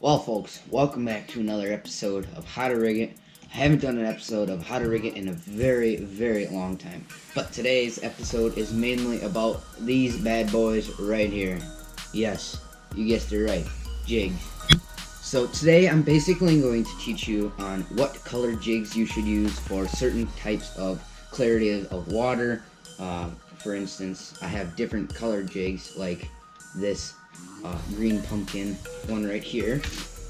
Well, folks, welcome back to another episode of How to Rig It. I haven't done an episode of How to Rig It in a very, very long time. But today's episode is mainly about these bad boys right here. Yes, you guessed it right, jigs. So today I'm basically going to teach you on what color jigs you should use for certain types of clarity of water. For instance, I have different colored jigs like this green pumpkin one right here,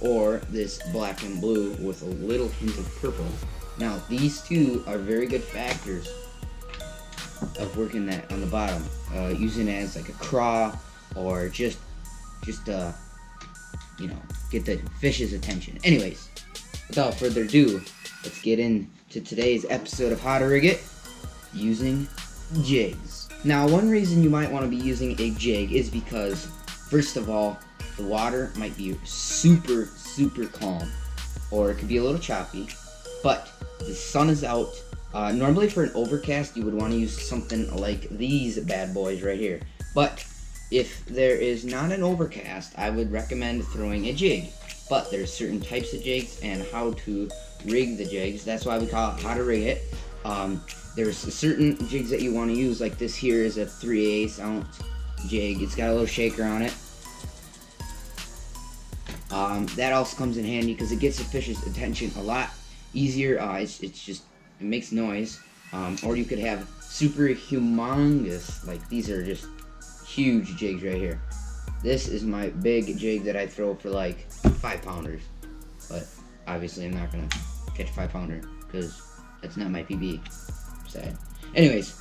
or this black and blue with a little hint of purple. Now these two are very good factors of working that on the bottom, using it as like a craw or just get the fish's attention. Anyways, without further ado, let's get into today's episode of How to Rig It using jigs. Now, one reason you might want to be using a jig is because, first of all, the water might be super calm, or it could be a little choppy, but the sun is out. Normally for an overcast, you would want to use something like these bad boys right here, but if there is not an overcast, I would recommend throwing a jig. But there's certain types of jigs and how to rig the jigs. That's why we call it How to Rig It. There's certain jigs that you want to use, like this here is a 3/8 ounce jig. It's got a little shaker on it. That also comes in handy because it gets the fish's attention a lot easier. It makes noise. Or you could have super humongous, like these are just huge jigs right here. This is my big jig that I throw for like 5-pounders, but obviously I'm not gonna catch a 5-pounder because that's not my PB. Sad. Anyways,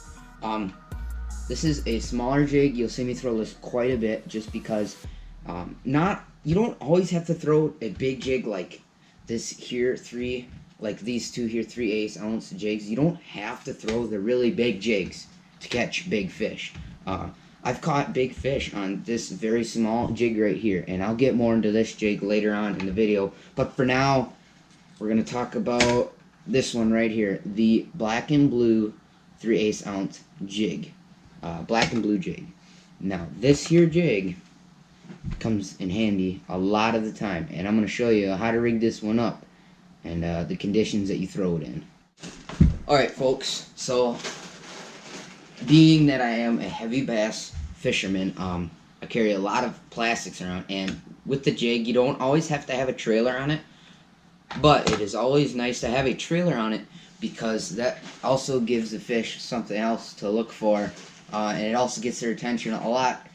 this is a smaller jig. You'll see me throw this quite a bit just because you don't always have to throw a big jig like this here, like these two here, 3/8 ounce jigs. You don't have to throw the really big jigs to catch big fish. I've caught big fish on this very small jig right here, and I'll get more into this jig later on in the video. But for now, we're going to talk about this one right here, the black and blue 3/8 ounce jig. Black and blue jig. Now, this here jig comes in handy a lot of the time, and I'm going to show you how to rig this one up and the conditions that you throw it in. Alright folks, so being that I am a heavy bass fisherman, I carry a lot of plastics around, and with the jig you don't always have to have a trailer on it, but it is always nice to have a trailer on it because that also gives the fish something else to look for, and it also gets their attention a lot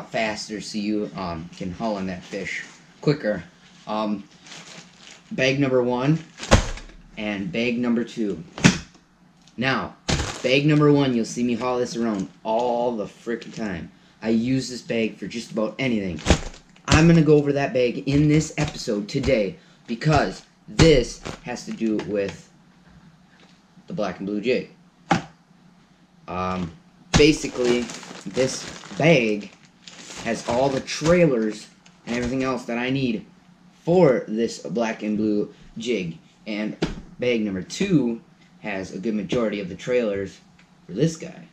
faster, so you can haul on that fish quicker. Bag number 1 and bag number 2. Now, bag number 1, you'll see me haul this around all the frickin' time. I use this bag for just about anything. I'm going to go over that bag in this episode today because this has to do with the black and blue jig. Basically, this bag has all the trailers and everything else that I need for this black and blue jig. And bag number 2 has a good majority of the trailers for this guy.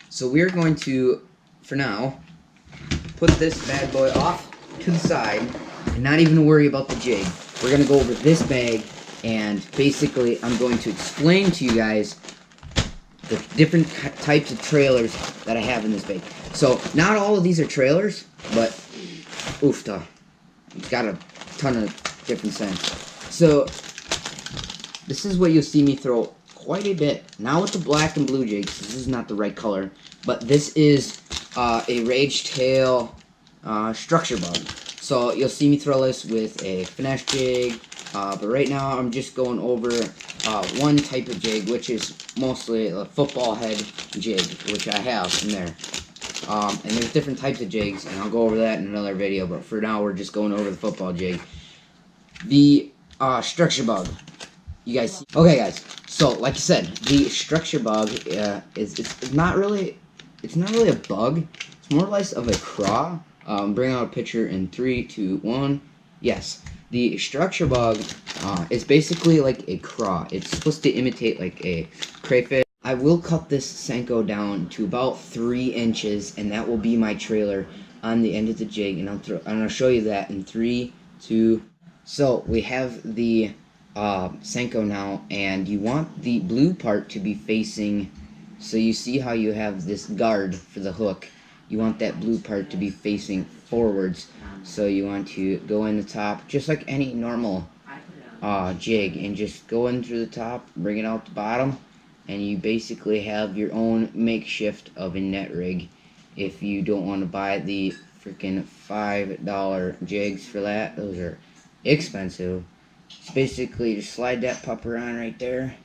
So we're going to, for now, put this bad boy off to the side and not even worry about the jig. We're going to go over this bag, and basically I'm going to explain to you guys the different types of trailers that I have in this bag. So not all of these are trailers, but oofta, it's got a ton of different scents. So this is what you'll see me throw quite a bit. Now with the black and blue jigs, this is not the right color, but this is a Rage Tail structure bug. So you'll see me throw this with a finesse jig, but right now I'm just going over one type of jig, which is mostly a football head jig, which I have in there. And there's different types of jigs, and I'll go over that in another video, but for now we're just going over the football jig. The structure bug. You guys see? Okay guys, so like I said, the structure bug it's not really a bug. It's more or less of a craw. Bring out a picture in 3, 2, 1. Yes, the structure bug is basically like a craw. It's supposed to imitate like a crayfish. I will cut this Senko down to about 3 inches, and that will be my trailer on the end of the jig, and I'll show you that in 3, 2. So we have the Senko now, and you want the blue part to be facing, so you see how you have this guard for the hook. You want that blue part to be facing forwards, so you want to go in the top just like any normal jig, and just go in through the top, bring it out the bottom, and you basically have your own makeshift of a net rig. If you don't want to buy the freaking $5 jigs for that, those are expensive. It's basically just slide that pupper on right there.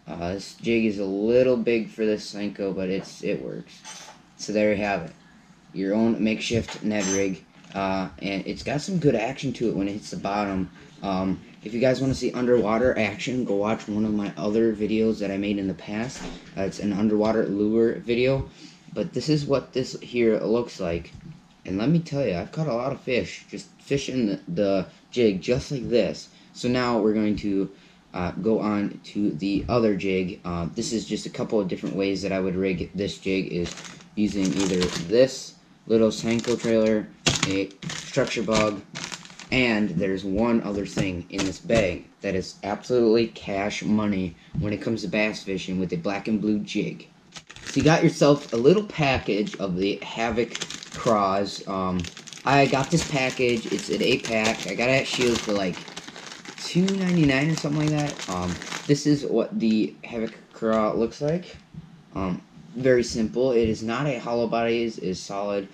This jig is a little big for this Senko, but it works. So there you have it, your own makeshift net rig, and it's got some good action to it when it hits the bottom. If you guys want to see underwater action, go watch one of my other videos that I made in the past. It's an underwater lure video, but this is what this here looks like. And let me tell you, I've caught a lot of fish just fishing the jig just like this. So now we're going to go on to the other jig. This is just a couple of different ways that I would rig this jig, is using either this little Senko trailer, a structure bug, and there's one other thing in this bag that is absolutely cash money when it comes to bass fishing with a black and blue jig. So you got yourself a little package of the Havoc Craws. I got this package. It's an 8-pack. I got it at Shields for like $2.99 or something like that. This is what the Havoc Craw looks like. Very simple. It is not a hollow body. It is solid.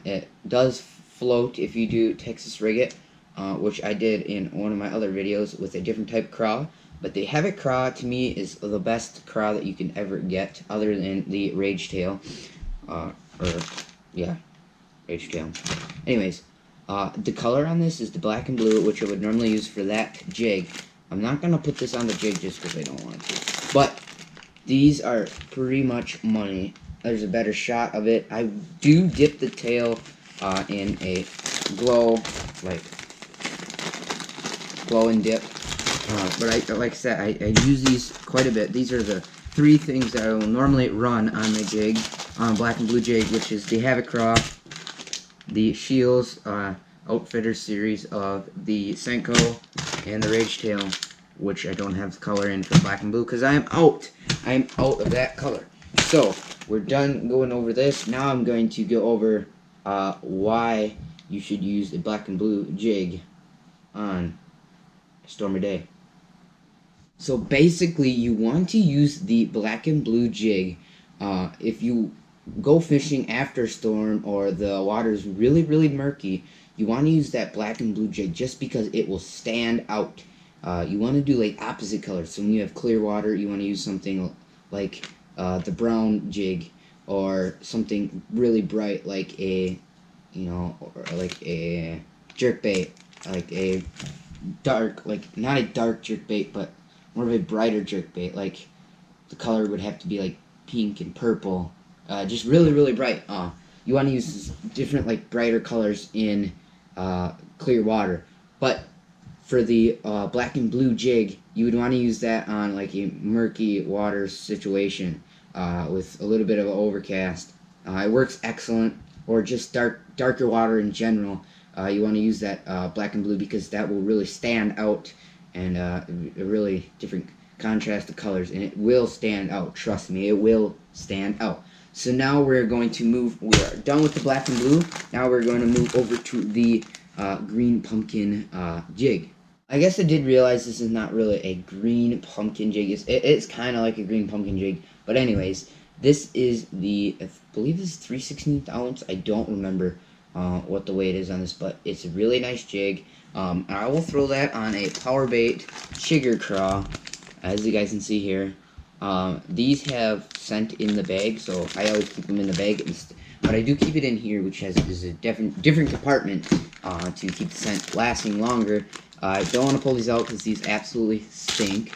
It does float if you do Texas rig it, which I did in one of my other videos with a different type of craw. But the Havoc Craw to me is the best craw that you can ever get, other than the Rage Tail. Rage Tail. Anyways, the color on this is the black and blue, which I would normally use for that jig. I'm not going to put this on the jig just because I don't want to. But these are pretty much money. There's a better shot of it. I do dip the tail in a glow and dip. But like I said, I use these quite a bit. These are the 3 things that I will normally run on my jig, on black and blue jig, which is the Havoc Craw, the Shields Outfitter series of the Senko, and the Rage Tail, which I don't have the color in for black and blue because I am out of that color. So we're done going over this. Now I'm going to go over why you should use a black and blue jig on a stormy day. So basically, you want to use the black and blue jig if you go fishing after a storm or the water is really, really murky. You want to use that black and blue jig just because it will stand out. You want to do like opposite colors. So when you have clear water, you want to use something like the brown jig, or something really bright like a, or like a jerkbait, like a dark, like not a dark jerkbait, but more of a brighter jerkbait. Like the color would have to be like pink and purple, just really, really bright. You want to use different, like, brighter colors in clear water. But for the black and blue jig, you would want to use that on like a murky water situation with a little bit of an overcast. It works excellent. Or just darker water in general. You want to use that black and blue because that will really stand out, and a really different contrast of colors, and it will stand out. Trust me, it will stand out. So now we're going to move. We are done with the black and blue. Now we're going to move over to the green pumpkin jig. I guess I did realize this is not really a green pumpkin jig. It's kind of like a green pumpkin jig, but anyways, this is the, I believe this is 3/16 ounce. I don't remember what the weight is on this, but it's a really nice jig. I will throw that on a power bait Chigger craw, as you guys can see here. These have scent in the bag, so I always keep them in the bag. But I do keep it in here, which is a different compartment to keep the scent lasting longer. I don't want to pull these out because these absolutely stink.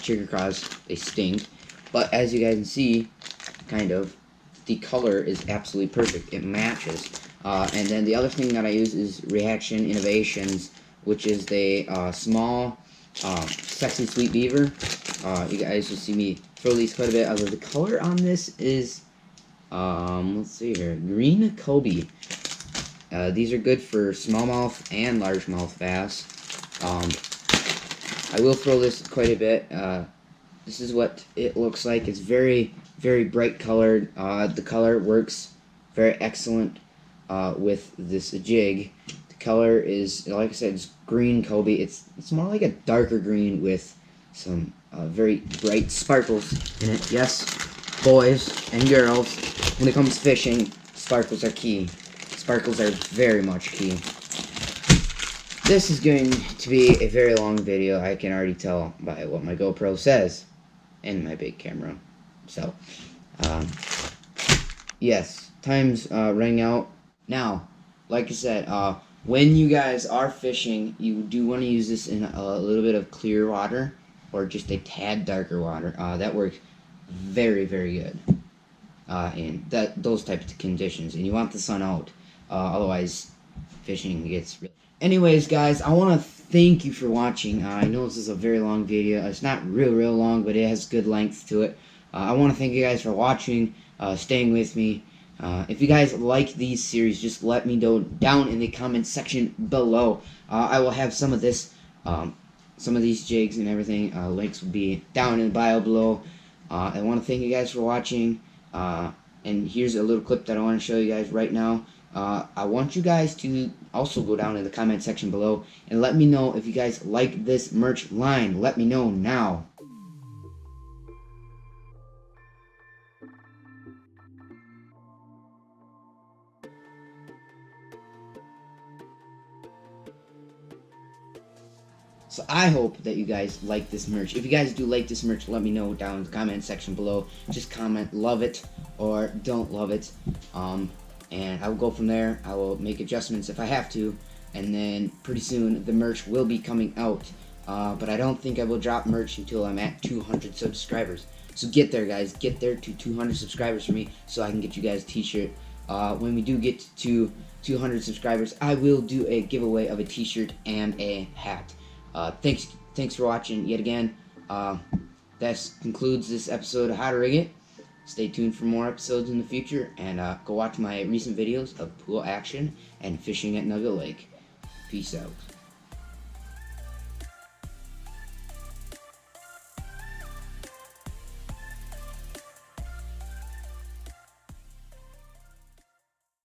Chigger craws, they stink. But as you guys can see, kind of, the color is absolutely perfect. It matches. And then the other thing that I use is Reaction Innovations, which is the small, sexy sweet beaver. You guys will see me throw these quite a bit. Although the color on this is, let's see here, green Kobe. These are good for smallmouth and largemouth bass. I will throw this quite a bit. This is what it looks like. It's very, very bright colored. The color works very excellent with this jig. The color is, like I said, it's green Kobe. It's more like a darker green with some very bright sparkles in it. Yes, boys and girls, when it comes to fishing, sparkles are key. Sparkles are very much key. This is going to be a very long video. I can already tell by what my GoPro says and my big camera. So, yes, time's running out. Now, like I said, when you guys are fishing, you do want to use this in a little bit of clear water or just a tad darker water. That works very, very good in those types of conditions. And you want the sun out, otherwise fishing gets real. Anyways, guys, I want to thank you for watching. I know this is a very long video. It's not real long, but it has good length to it. I want to thank you guys for watching, staying with me. If you guys like these series, just let me know down in the comment section below. I will have some of this, some of these jigs and everything. Links will be down in the bio below. I want to thank you guys for watching. And here's a little clip that I want to show you guys right now. I want you guys to also go down in the comment section below and let me know if you guys like this merch line. Let me know now. So I hope that you guys like this merch. If you guys do like this merch, let me know down in the comment section below. Just comment love it or don't love it. And I will go from there. I will make adjustments if I have to. And then pretty soon the merch will be coming out. But I don't think I will drop merch until I'm at 200 subscribers. So get there, guys. Get there to 200 subscribers for me so I can get you guys a t-shirt. When we do get to 200 subscribers, I will do a giveaway of a t-shirt and a hat. Thanks for watching yet again. That concludes this episode of How to Rig It. Stay tuned for more episodes in the future, and go watch my recent videos of pool action and fishing at Nugget Lake. Peace out.